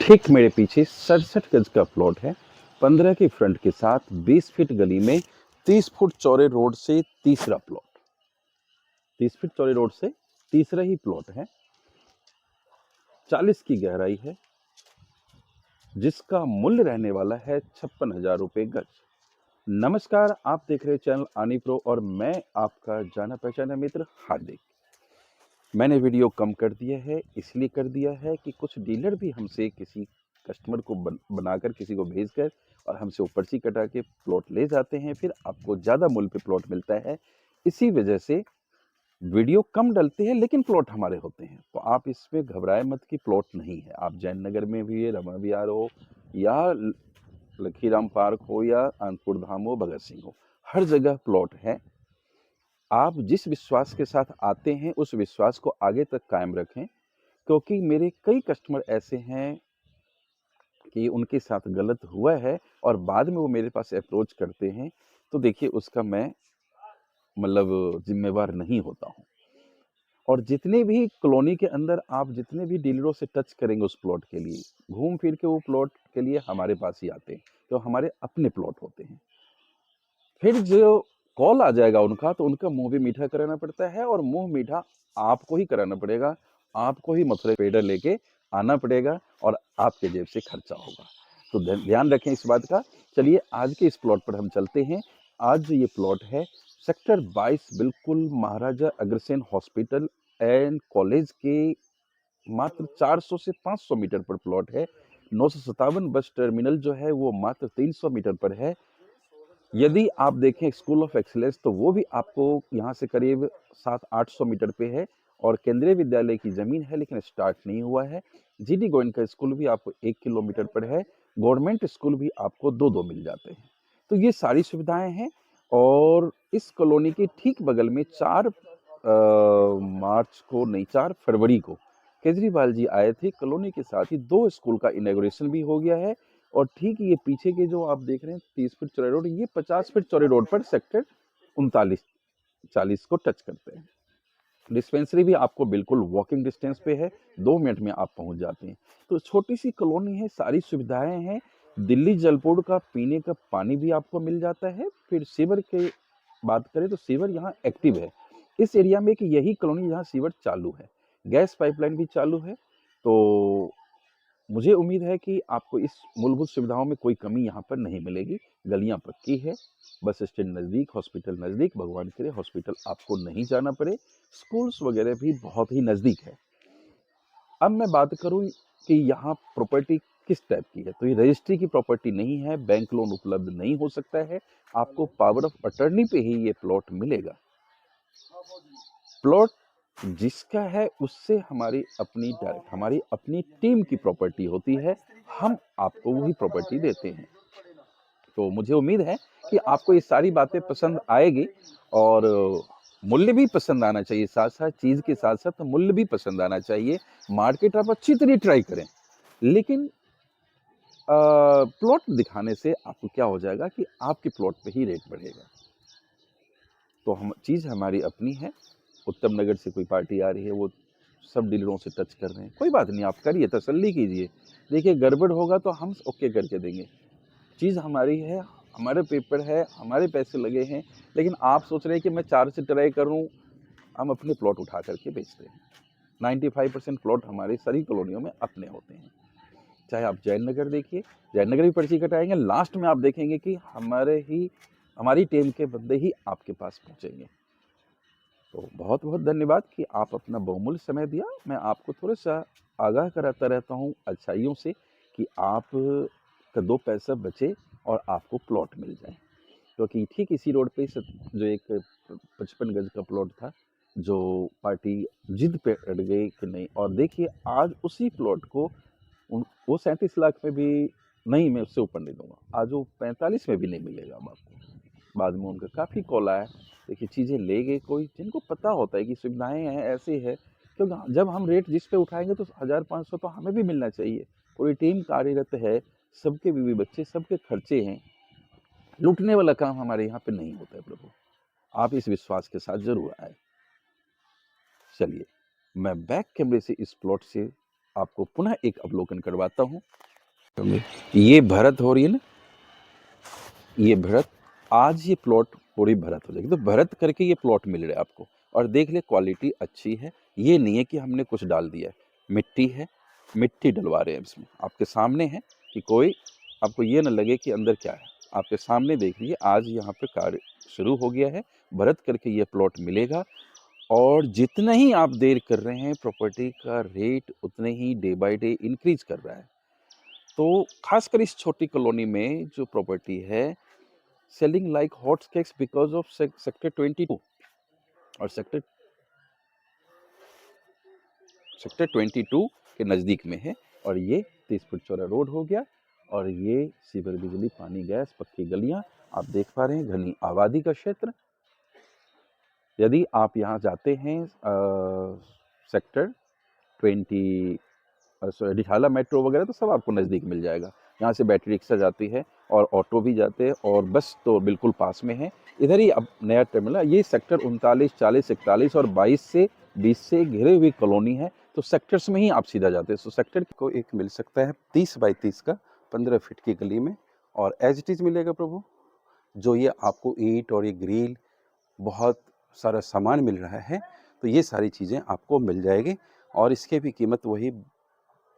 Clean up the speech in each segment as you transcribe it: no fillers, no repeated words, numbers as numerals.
ठीक मेरे पीछे 67 गज का प्लॉट है। 15 के फ्रंट के साथ 20 फीट गली में 30 फुट चौड़े रोड से तीसरा प्लॉट, 30 फीट चौड़े रोड से तीसरा ही प्लॉट है। 40 की गहराई है, जिसका मूल्य रहने वाला है 56,000 रुपये गज। नमस्कार, आप देख रहे चैनल आनी प्रो और मैं आपका जाना पहचाना मित्र हार्दिक। मैंने वीडियो कम कर दिया है, इसलिए कर दिया है कि कुछ डीलर भी हमसे किसी कस्टमर को बनाकर किसी को भेजकर और हमसे वो पर्ची कटा के प्लॉट ले जाते हैं, फिर आपको ज़्यादा मूल्य पे प्लॉट मिलता है। इसी वजह से वीडियो कम डलते हैं, लेकिन प्लॉट हमारे होते हैं। तो आप इसमें घबराए मत कि प्लॉट नहीं है। आप जैन नगर में भी है, रमा विहार हो या लखीराम पार्क हो या आनंदपुर धाम हो, भगत सिंह हो, हर जगह प्लॉट है। आप जिस विश्वास के साथ आते हैं उस विश्वास को आगे तक कायम रखें, क्योंकि मेरे कई कस्टमर ऐसे हैं कि उनके साथ गलत हुआ है और बाद में वो मेरे पास अप्रोच करते हैं, तो देखिए उसका मैं मतलब जिम्मेवार नहीं होता हूँ। और जितने भी कॉलोनी के अंदर आप जितने भी डीलरों से टच करेंगे उस प्लॉट के लिए, घूम फिर के वो प्लॉट के लिए हमारे पास ही आते हैं, तो हमारे अपने प्लॉट होते हैं। फिर जो कॉल आ जाएगा उनका, तो उनका मुंह भी मीठा कराना पड़ता है और मुंह मीठा आपको ही कराना पड़ेगा। आपको ही मथुरा पेड़ा लेके आना पड़ेगा और आपके जेब से खर्चा होगा। तो ध्यान रखें इस बात का। चलिए आज के इस प्लॉट पर हम चलते हैं। आज जो ये प्लॉट है सेक्टर 22, बिल्कुल Maharaja Agrasen hospital and college के मात्र 400 से 500 मीटर पर प्लॉट है। 957 बस टर्मिनल जो है वो मात्र 300 मीटर पर है। यदि आप देखें स्कूल ऑफ एक्सीलेंस, तो वो भी आपको यहाँ से करीब 700-800 मीटर पे है और केंद्रीय विद्यालय की ज़मीन है, लेकिन स्टार्ट नहीं हुआ है। जीडी गोयनका स्कूल भी आपको 1 किलोमीटर पर है। गवर्नमेंट स्कूल भी आपको 2-2 मिल जाते हैं। तो ये सारी सुविधाएं हैं और इस कॉलोनी के ठीक बगल में 4 मार्च को नहीं, 4 फरवरी को केजरीवाल जी आए थे। कॉलोनी के साथ ही 2 स्कूल का इनॉग्रेशन भी हो गया है। और ठीक ये पीछे के जो आप देख रहे हैं 30 फीट चौड़े रोड, ये 50 फीट चौड़े रोड पर सेक्टर 39-40 को टच करते हैं। डिस्पेंसरी भी आपको बिल्कुल वॉकिंग डिस्टेंस पे है, 2 मिनट में आप पहुंच जाते हैं। तो छोटी सी कॉलोनी है, सारी सुविधाएं हैं। दिल्ली जल बोर्ड का पीने का पानी भी आपको मिल जाता है। फिर सीवर की बात करें तो सीवर यहाँ एक्टिव है इस एरिया में, कि यही कॉलोनी जहाँ सीवर चालू है। गैस पाइपलाइन भी चालू है। तो मुझे उम्मीद है कि आपको इस मूलभूत सुविधाओं में कोई कमी यहाँ पर नहीं मिलेगी। गलियाँ पक्की है, बस स्टैंड नज़दीक, हॉस्पिटल नज़दीक, भगवान करे हॉस्पिटल आपको नहीं जाना पड़े, स्कूल्स वगैरह भी बहुत ही नज़दीक है। अब मैं बात करूँ कि यहाँ प्रॉपर्टी किस टाइप की है, तो ये रजिस्ट्री की प्रॉपर्टी नहीं है, बैंक लोन उपलब्ध नहीं हो सकता है। आपको पावर ऑफ अटर्नी पे ही ये प्लॉट मिलेगा। प्लॉट जिसका है उससे हमारी अपनी टीम की प्रॉपर्टी होती है, हम आपको वही प्रॉपर्टी देते हैं। तो मुझे उम्मीद है कि आपको ये सारी बातें पसंद आएगी और मूल्य भी पसंद आना चाहिए। साथ साथ चीज़ के साथ साथ मूल्य भी पसंद आना चाहिए। मार्केट आप अच्छी तरह ट्राई करें, लेकिन प्लॉट दिखाने से आपको क्या हो जाएगा कि आपके प्लॉट पे ही रेट बढ़ेगा। तो हम चीज़ हमारी अपनी है। उत्तम नगर से कोई पार्टी आ रही है, वो सब डीलरों से टच कर रहे हैं, कोई बात नहीं, आप करिए, तसल्ली कीजिए। देखिए गड़बड़ होगा तो हम ओके करके देंगे। चीज़ हमारी है, हमारे पेपर है, हमारे पैसे लगे हैं, लेकिन आप सोच रहे हैं कि मैं 4 से ट्राई करूं। हम अपने प्लॉट उठा करके बेचते हैं। 95% प्लॉट हमारे सारी कॉलोनियों में अपने होते हैं। चाहे आप जैन नगर देखिए, जैन नगर भी पर्ची कटाएंगे, लास्ट में आप देखेंगे कि हमारी टीम के बंदे ही आपके पास पहुंचेंगे। तो बहुत बहुत धन्यवाद कि आप अपना बहुमूल्य समय दिया। मैं आपको थोड़ा सा आगाह कराता रहता हूँ अच्छाइयों से, कि आप का 2 पैसा बचे और आपको प्लॉट मिल जाए। क्योंकि ठीक इसी रोड पे जो एक 55 गज का प्लॉट था, जो पार्टी जिद पे अड़ गई कि नहीं, और देखिए आज उसी प्लॉट को वो 37 लाख में भी नहीं, मैं उससे ऊपर नहीं दूंगा। आज वो 45 में भी नहीं मिलेगा अब आपको। बाद में उनका काफ़ी कॉल आया। देखिए चीज़ें ले गए कोई, जिनको पता होता है कि सुविधाएं हैं, ऐसे है। क्योंकि जब हम रेट जिस पे उठाएंगे तो 1500 तो हमें भी मिलना चाहिए। पूरी टीम कार्यरत है, सबके बीवी बच्चे, सबके खर्चे हैं। लूटने वाला काम हमारे यहाँ पे नहीं होता है प्रभु। आप इस विश्वास के साथ जरूर आए। चलिए मैं बैक कैमरे से इस प्लॉट से आपको पुनः एक अवलोकन करवाता हूँ। ये भरत हो रही है ना, ये भरत, आज ये प्लॉट पूरी भरत हो जाएगी, तो भरत करके ये प्लॉट मिल रहा है आपको। और देख ले क्वालिटी अच्छी है, ये नहीं है कि हमने कुछ डाल दिया है। मिट्टी है, मिट्टी डलवा रहे हैं इसमें, आपके सामने है कि कोई आपको ये ना लगे कि अंदर क्या है। आपके सामने देख लीजिए, आज यहाँ पे कार्य शुरू हो गया है, भरत करके ये प्लॉट मिलेगा। और जितना ही आप देर कर रहे हैं, प्रॉपर्टी का रेट उतने ही डे बाय डे इंक्रीज कर रहा है। तो खासकर इस छोटी कॉलोनी में जो प्रॉपर्टी है, selling like hot cakes because of sector 22 और सेक्टर 22 के नज़दीक में है। और ये 30 फुट चौड़ा रोड हो गया, और ये सीवर, बिजली, पानी, गैस, पक्की गलियां आप देख पा रहे हैं, घनी आबादी का क्षेत्र। यदि आप यहाँ जाते हैं सेक्टर 20 रिठाला मेट्रो वगैरह, तो सब आपको नज़दीक मिल जाएगा। यहाँ से बैटरी रिक्शा जाती है और ऑटो भी जाते हैं, और बस तो बिल्कुल पास में है। इधर ही अब नया टर्मिनल है। ये सेक्टर 39, 40, 41 और 20 से घिरे हुई कॉलोनी है, तो सेक्टर्स में ही आप सीधा जाते हैं। तो सेक्टर को एक मिल सकता है 30 बाई 30 का 15 फीट की गली में, और एज इट इज़ मिलेगा प्रभु। जो ये आपको ईंट और ये ग्रिल, बहुत सारा सामान मिल रहा है, तो ये सारी चीज़ें आपको मिल जाएगी। और इसके भी कीमत वही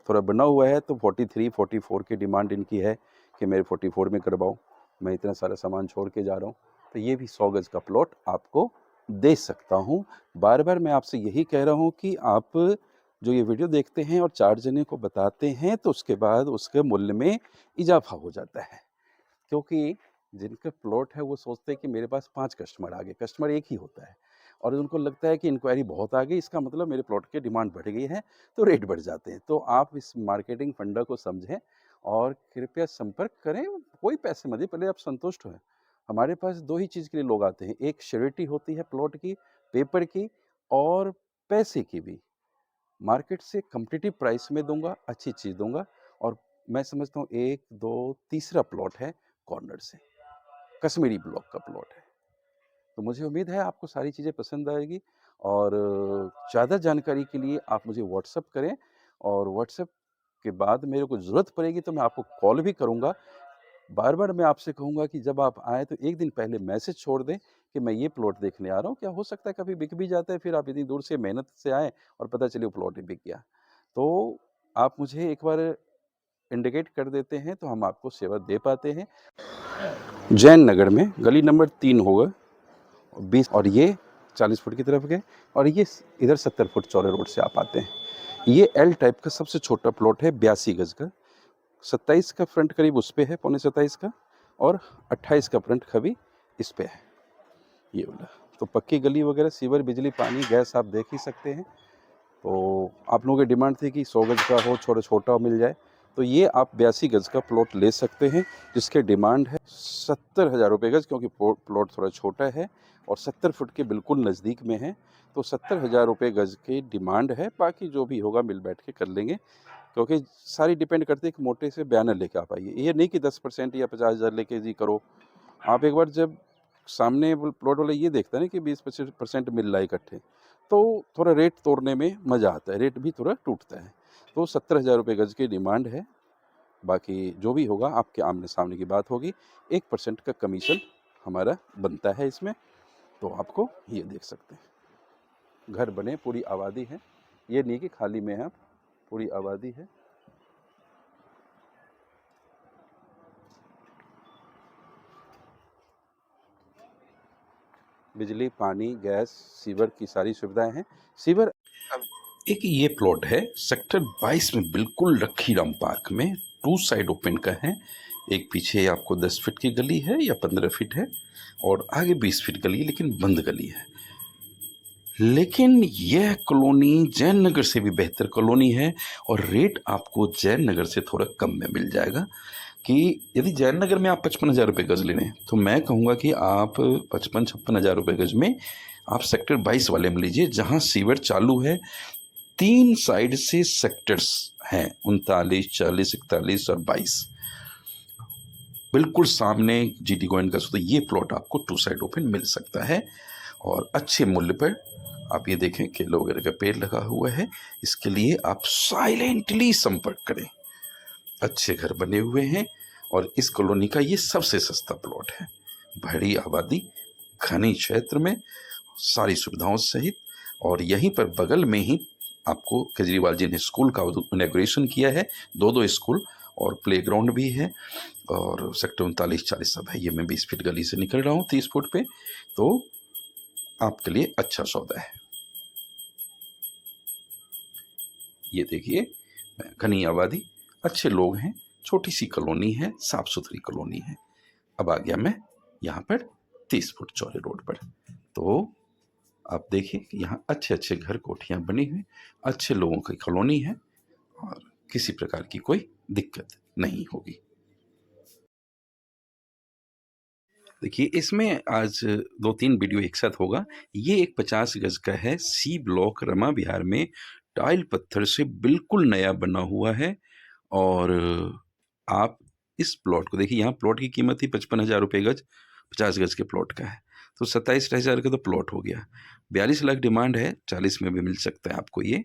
थोड़ा बना हुआ है, तो 43, 44 की डिमांड इनकी है कि मेरे 44 में करवाओ। मैं इतना सारा सामान छोड़ के जा रहा हूँ, तो ये भी 100 गज का प्लॉट आपको दे सकता हूँ। बार बार मैं आपसे यही कह रहा हूँ कि आप जो ये वीडियो देखते हैं और 4 जने को बताते हैं, तो उसके बाद उसके मूल्य में इजाफा हो जाता है। क्योंकि जिनका प्लॉट है वो सोचते हैं कि मेरे पास 5 कस्टमर आ गए, कस्टमर एक ही होता है, और उनको लगता है कि इंक्वायरी बहुत आ गई, इसका मतलब मेरे प्लॉट की डिमांड बढ़ गई है, तो रेट बढ़ जाते हैं। तो आप इस मार्केटिंग फंडा को समझें और कृपया संपर्क करें। कोई पैसे मत दे, पहले आप संतुष्ट हों। हमारे पास 2 ही चीज़ के लिए लोग आते हैं, एक श्योरिटी होती है प्लॉट की, पेपर की, और पैसे की भी। मार्केट से कॉम्पिटिटिव प्राइस में दूंगा, अच्छी चीज़ दूंगा। और मैं समझता हूँ 1, 2, तीसरा प्लॉट है कॉर्नर से, कश्मीरी ब्लॉक का प्लॉट है। तो मुझे उम्मीद है आपको सारी चीज़ें पसंद आएगी। और ज़्यादा जानकारी के लिए आप मुझे व्हाट्सअप करें, और व्हाट्सअप के बाद मेरे को ज़रूरत पड़ेगी तो मैं आपको कॉल भी करूँगा। बार बार मैं आपसे कहूँगा कि जब आप आएँ तो एक दिन पहले मैसेज छोड़ दें कि मैं ये प्लॉट देखने आ रहा हूँ। क्या हो सकता है कभी बिक भी जाता है, फिर आप इतनी दूर से मेहनत से आएँ और पता चले वो प्लॉट ही बिक गया। तो आप मुझे एक बार इंडिकेट कर देते हैं तो हम आपको सेवा दे पाते हैं। जैन नगर में गली नंबर 3 होगा 20, और ये 40 फुट की तरफ गए, और ये इधर 70 फुट चौड़े रोड से आप आते हैं। ये एल टाइप का सबसे छोटा प्लॉट है, 82 गज का। 27 का फ्रंट करीब उस पे है, पौने 27 का, और 28 का फ्रंट कभी इस पे है, ये वाला। तो पक्की गली वगैरह, सीवर, बिजली, पानी, गैस आप देख ही सकते हैं। तो आप लोगों की डिमांड थी कि 100 गज का हो, छोटा मिल जाए, तो ये आप 82 गज का प्लॉट ले सकते हैं, जिसके डिमांड है 70,000 रुपये गज, क्योंकि प्लॉट थोड़ा छोटा है और 70 फुट के बिल्कुल नज़दीक में है। तो 70,000 रुपये गज की डिमांड है। बाकी जो भी होगा मिल बैठ के कर लेंगे, क्योंकि सारी डिपेंड करती है कि मोटे से बयाना लेके आप आइए। ये नहीं कि 10% या 50,000 लेके जी करो। आप एक बार जब सामने प्लॉट वाला ये देखता है ना कि 20-25% मिल रहा है इकट्ठे, तो थोड़ा रेट तोड़ने में मज़ा आता है, रेट भी थोड़ा टूटता है। तो 70,000 रुपये गज की डिमांड है। बाकी जो भी होगा आपके आमने सामने की बात होगी। 1% का कमीशन हमारा बनता है इसमें। तो आपको ये देख सकते हैं, घर बने, पूरी आबादी है, ये नहीं कि खाली में है, पूरी आबादी है। बिजली, पानी, गैस, सीवर की सारी सुविधाएं हैं। सीवर एक ये प्लॉट है सेक्टर 22 में, बिल्कुल लखीराम पार्क में, 2 साइड ओपन का है। एक पीछे आपको 10 फीट की गली है या 15 फीट है, और आगे 20 फीट गली है, लेकिन बंद गली है। लेकिन यह कॉलोनी जैन नगर से भी बेहतर कॉलोनी है, और रेट आपको जैन नगर से थोड़ा कम में मिल जाएगा। कि यदि जैन नगर में आप 55,000 रुपये गज ले लें, तो मैं कहूँगा कि आप 55-56,000 रुपये गज में आप सेक्टर 22 वाले में लीजिए, जहाँ सीवर चालू है। 3 साइड से सेक्टर्स हैं, 39, 40, 41 और 22। बिल्कुल सामने GT गोविंद का, तो ये प्लॉट आपको 2 साइड ओपन मिल सकता है, और अच्छे मूल्य पर आप ये देखें केले वगैरह का पेड़ लगा हुआ है। इसके लिए आप साइलेंटली संपर्क करें। अच्छे घर बने हुए हैं और इस कॉलोनी का ये सबसे सस्ता प्लॉट है। बड़ी आबादी, घने क्षेत्र में, सारी सुविधाओं सहित, और यहीं पर बगल में ही आपको केजरीवाल जी ने स्कूल का इनॉग्रेशन किया है। 2 स्कूल और प्लेग्राउंड भी है। और सेक्टर 39-40 सब है। ये मैं 20 फीट गली से निकल रहा हूँ 30 फुट पे, तो आपके लिए अच्छा सौदा है। ये देखिए, घनी आबादी, अच्छे लोग हैं, छोटी सी कॉलोनी है, साफ सुथरी कॉलोनी है। अब आ गया मैं यहाँ पर 30 फुट चौड़े रोड पर। तो आप देखिए कि यहाँ अच्छे अच्छे घर कोठियाँ बनी हुई, अच्छे लोगों की कॉलोनी है और किसी प्रकार की कोई दिक्कत नहीं होगी। देखिए, इसमें आज 2-3 वीडियो एक साथ होगा। ये एक 50 गज का है, सी ब्लॉक रमा विहार में, टाइल पत्थर से बिल्कुल नया बना हुआ है। और आप इस प्लॉट को देखिए, यहाँ प्लॉट की कीमत थी 55,000 रुपये गज, 50 गज के प्लॉट का है, तो 27,000 का तो प्लॉट हो गया। 42 लाख डिमांड है, 40 में भी मिल सकता है आपको ये।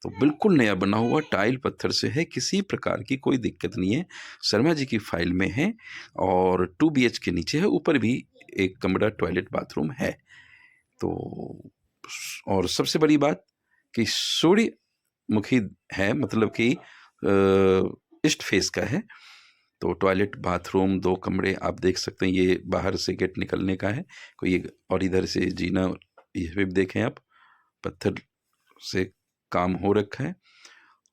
तो बिल्कुल नया बना हुआ, टाइल पत्थर से है, किसी प्रकार की कोई दिक्कत नहीं है। शर्मा जी की फाइल में है और 2 BH के नीचे है, ऊपर भी एक कमरा, टॉयलेट, बाथरूम है। तो और सबसे बड़ी बात कि सूर्यमुखी है, मतलब कि ईस्ट फेस का है। तो टॉयलेट, बाथरूम, 2 कमरे आप देख सकते हैं। ये बाहर से गेट निकलने का है कोई, और इधर से जीना, ये भी देखें आप, पत्थर से काम हो रखा है।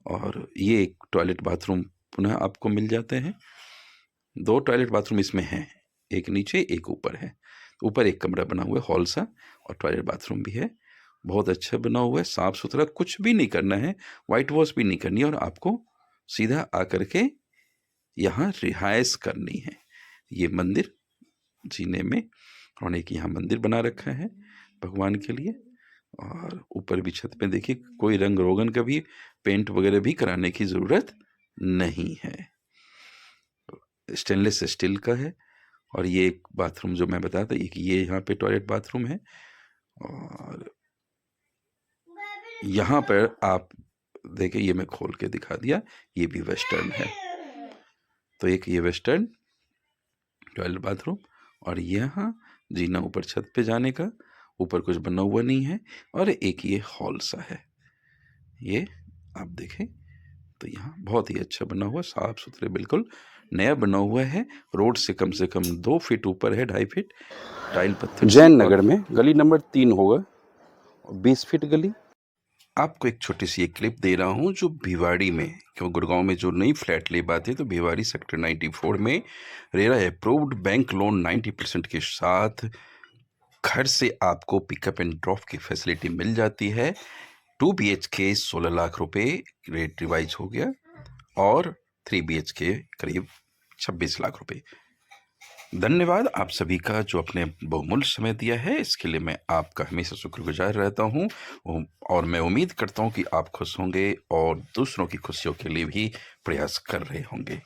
और ये एक टॉयलेट बाथरूम पुनः आपको मिल जाते हैं। 2 टॉयलेट बाथरूम इसमें हैं, एक नीचे एक ऊपर है। ऊपर एक कमरा बना हुआ है हॉल सा, और टॉयलेट बाथरूम भी है। बहुत अच्छा बना हुआ है, साफ सुथरा, कुछ भी नहीं करना है, वाइट वॉश भी नहीं करनी है, और आपको सीधा आकर के यहाँ रिहाइश करनी है। ये मंदिर जीने में, और एक यहाँ मंदिर बना रखा है भगवान के लिए। और ऊपर भी छत पे देखिए, कोई रंग रोगन का भी, पेंट वगैरह भी कराने की ज़रूरत नहीं है। स्टेनलेस स्टील का है। और ये एक बाथरूम जो मैं बताया था, एक ये यहाँ पे टॉयलेट बाथरूम है। और यहाँ पर आप देखिए, ये मैं खोल के दिखा दिया, ये भी वेस्टर्न है। तो एक ये वेस्टर्न टॉयलेट बाथरूम, और यहाँ जीना ऊपर छत पे जाने का, ऊपर कुछ बना हुआ नहीं है। और एक ये हॉल सा है, ये आप देखें तो यहाँ बहुत ही अच्छा बना हुआ, साफ सुथरे, बिल्कुल नया बना हुआ है। रोड से कम 2 फीट ऊपर है, 2.5 फीट, टाइल पत्थर। जैन नगर में गली नंबर 3 होगा, 20 फीट गली। आपको एक छोटी सी एक क्लिप दे रहा हूँ जो भिवाड़ी में, क्यों गुड़गांव में जो नई फ्लैट ले बात है, तो भिवाड़ी सेक्टर 94 में रेरा अप्रूव्ड बैंक लोन 90% के साथ घर से आपको पिकअप एंड ड्रॉप की फैसिलिटी मिल जाती है। 2 BHK 16 लाख रुपए रेट रिवाइज हो गया, और 3 BHK करीब 26 लाख रुपए। धन्यवाद आप सभी का जो अपने बहुमूल्य समय दिया है, इसके लिए मैं आपका हमेशा शुक्रगुजार रहता हूँ। और मैं उम्मीद करता हूँ कि आप खुश होंगे और दूसरों की खुशियों के लिए भी प्रयास कर रहे होंगे।